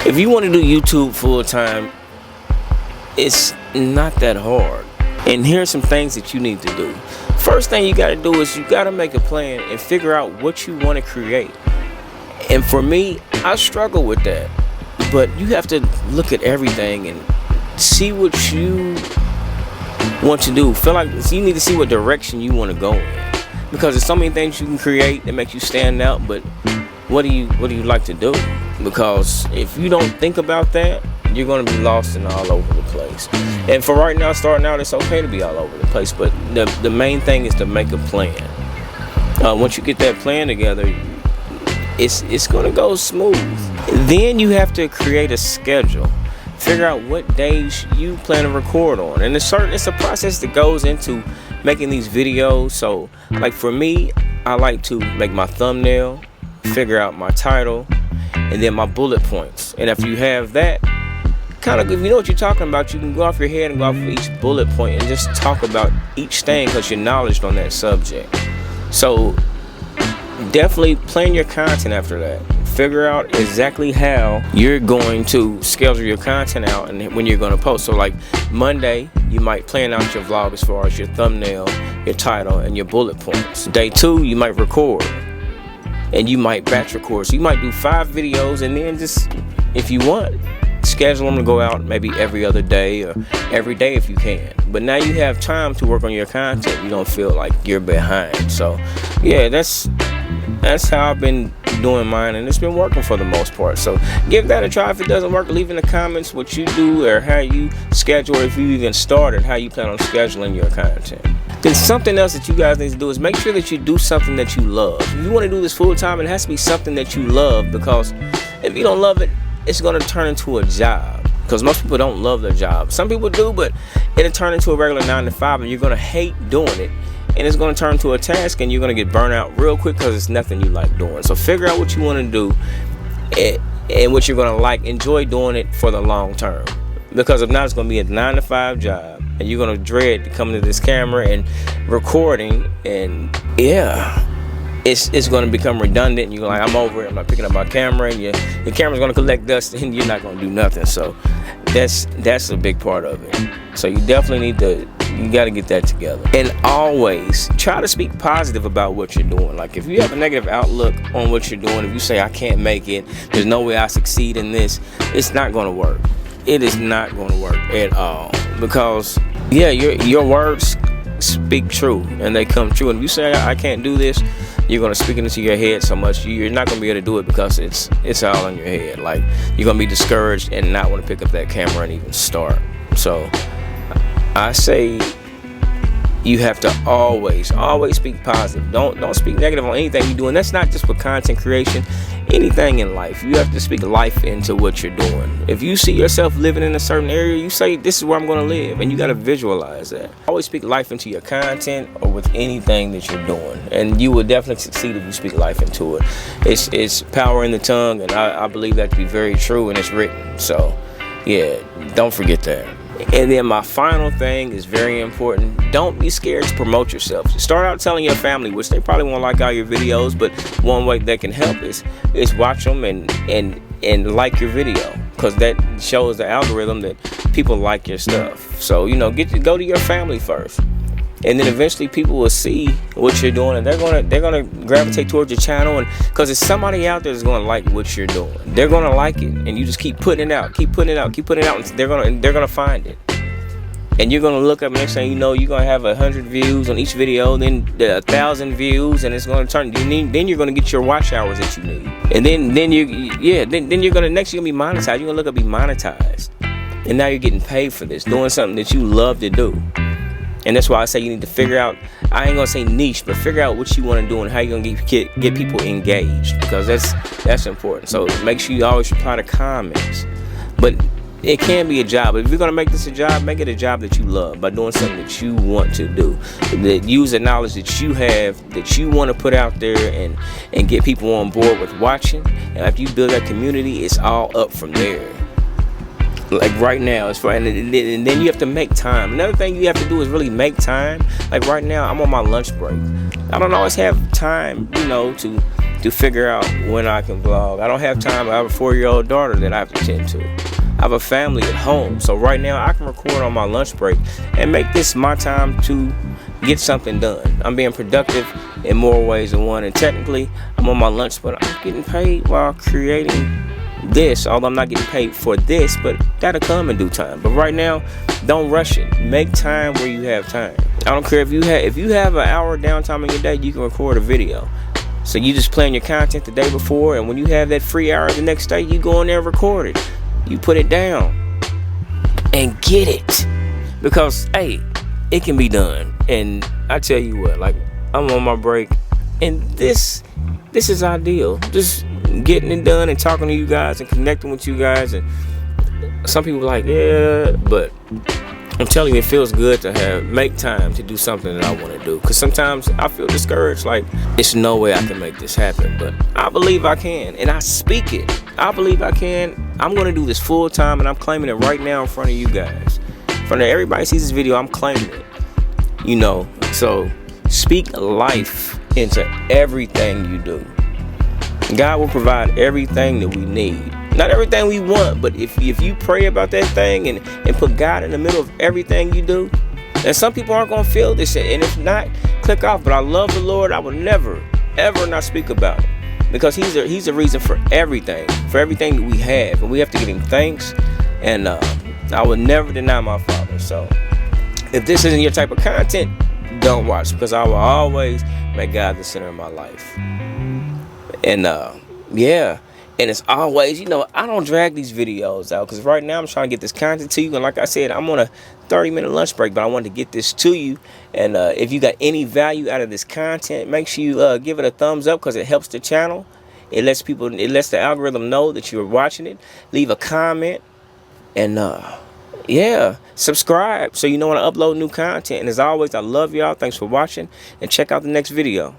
If you want to do YouTube full time, it's not that hard. And here's some things that you need to do. First thing you got to do is you got to make a plan and figure out what you want to create. And for me, I struggle with that. But you have to look at everything and see what you want to do. Feel like you need to see what direction you want to go in. Because there's so many things you can create that make you stand out, but what do you like to do? Because if you don't think about that, you're going to be lost and all over the place. And for right now, starting out, it's okay to be all over the place, but the main thing is to make a plan. Once you get that plan together, it's going to go smooth. Then you have to create a schedule. Figure out what days you plan to record on. And it's a process that goes into making these videos. So like for me, I like to make my thumbnail, figure out my title, and then my bullet points. And after you have that, kind of, if you know what you're talking about, you can go off your head and go off of each bullet point and just talk about each thing because you're knowledgeable on that subject. So definitely plan your content after that. Figure out exactly how you're going to schedule your content out and when you're going to post. So like Monday, you might plan out your vlog as far as your thumbnail, your title, and your bullet points. Day 2, you might record. And you might batch record. So you might do 5 videos and then just, if you want, schedule them to go out maybe every other day or every day if you can. But now you have time to work on your content. You don't feel like you're behind. So yeah, that's how I've been doing mine, and it's been working for the most part. So give that a try. If it doesn't work, leave in the comments what you do or how you schedule, or if you even started, how you plan on scheduling your content. Then something else that you guys need to do is make sure that you do something that you love. If you want to do this full time, it has to be something that you love, because if you don't love it, it's going to turn into a job. Because most people don't love their job. Some people do, but it'll turn into a regular 9 to 5, and you're going to hate doing it. And it's going to turn to a task, and you're going to get burnt out real quick because it's nothing you like doing. So figure out what you want to do and what you're going to like. Enjoy doing it for the long term. Because if not, it's going to be a 9 to 5 job, and you're going to dread coming to this camera and recording, and yeah, it's going to become redundant. You're like, I'm over it. I'm not picking up my camera, and your camera's going to collect dust, and you're not going to do nothing. So that's a big part of it. So you definitely you got to get that together. And always try to speak positive about what you're doing. Like if you have a negative outlook on what you're doing, if you say I can't make it, there's no way I succeed in this, it's not going to work. It is not going to work at all, because yeah, your words speak true and they come true. And if you say I can't do this, you're going to speak it into your head so much you're not going to be able to do it, because it's all in your head. Like you're going to be discouraged and not want to pick up that camera and even start. So I say you have to always speak positive. Don't speak negative on anything you do. And that's not just for content creation, anything in life. You have to speak life into what you're doing. If you see yourself living in a certain area, you say, this is where I'm going to live, and you got to visualize that. Always speak life into your content or with anything that you're doing, and you will definitely succeed if you speak life into it. It's power in the tongue, and I believe that to be very true, and it's written. So yeah, don't forget that. And then my final thing is very important. Don't be scared to promote yourself. Start out telling your family, which they probably won't like all your videos, but one way they can help is watch them and like your video, because that shows the algorithm that people like your stuff. So go to your family first, and then eventually people will see what you're doing, and they're gonna gravitate towards your channel, and because there's somebody out there that's gonna like what you're doing. They're gonna like it, and you just keep putting it out, and they're gonna find it. And you're gonna look up, and next thing you know, you're gonna have 100 views on each video, then 1,000 views, and it's gonna turn. Then you're gonna get your watch hours that you need, and then you're gonna be monetized. You're gonna look up, be monetized, and now you're getting paid for this, doing something that you love to do. And that's why I say you need to figure out, I ain't gonna say niche, but figure out what you want to do and how you're gonna get people engaged, because that's important. So make sure you always reply to comments. But it can be a job. If you're gonna make this a job, make it a job that you love, by doing something that you want to do. That use the knowledge that you have, that you want to put out there, and get people on board with watching. And after you build that community, it's all up from there. Like right now, and then you have to make time. Another thing you have to do is really make time. Like right now, I'm on my lunch break. I don't always have time, to to figure out when I can vlog. I don't have time. I have a 4-year-old daughter that I have to tend to. I have a family at home. So right now I can record on my lunch break and make this my time to get something done. I'm being productive in more ways than one. And technically I'm on my lunch, but I'm getting paid while creating this, although I'm not getting paid for this, but that'll come in due time. But right now, don't rush it. Make time where you have time. I don't care if you have an hour downtime in your day, you can record a video. So you just plan your content the day before, and when you have that free hour the next day, you go in there and record it. You put it down and get it, because hey, it can be done. And I tell you what, like, I'm on my break, and this is ideal. Just getting it done and talking to you guys and connecting with you guys. And some people are like, yeah, but I'm telling you, it feels good to make time to do something that I want to do. Because sometimes I feel discouraged, like, it's no way I can make this happen. But I believe I can, and I speak it. I believe I can. I'm going to do this full time, and I'm claiming it right now in front of you guys. In front of everybody sees this video, I'm claiming it. You know, so speak life into everything you do. God will provide everything that we need. Not everything we want, but if you pray about that thing and put God in the middle of everything you do, and some people aren't going to feel this shit, and if not, click off. But I love the Lord. I will never, ever not speak about it, because he's a reason for everything that we have, and we have to give him thanks. And I will never deny my Father. So if this isn't your type of content, don't watch, because I will always make God the center of my life. And yeah, and it's always, you know, I don't drag these videos out, because right now I'm trying to get this content to you. And like I said, I'm on a 30-minute lunch break, but I wanted to get this to you. And if you got any value out of this content, make sure you give it a thumbs up, because it helps the channel. It lets the algorithm know that you're watching it. Leave a comment, and yeah, subscribe so you know when I upload new content. And as always, I love y'all. Thanks for watching, and check out the next video.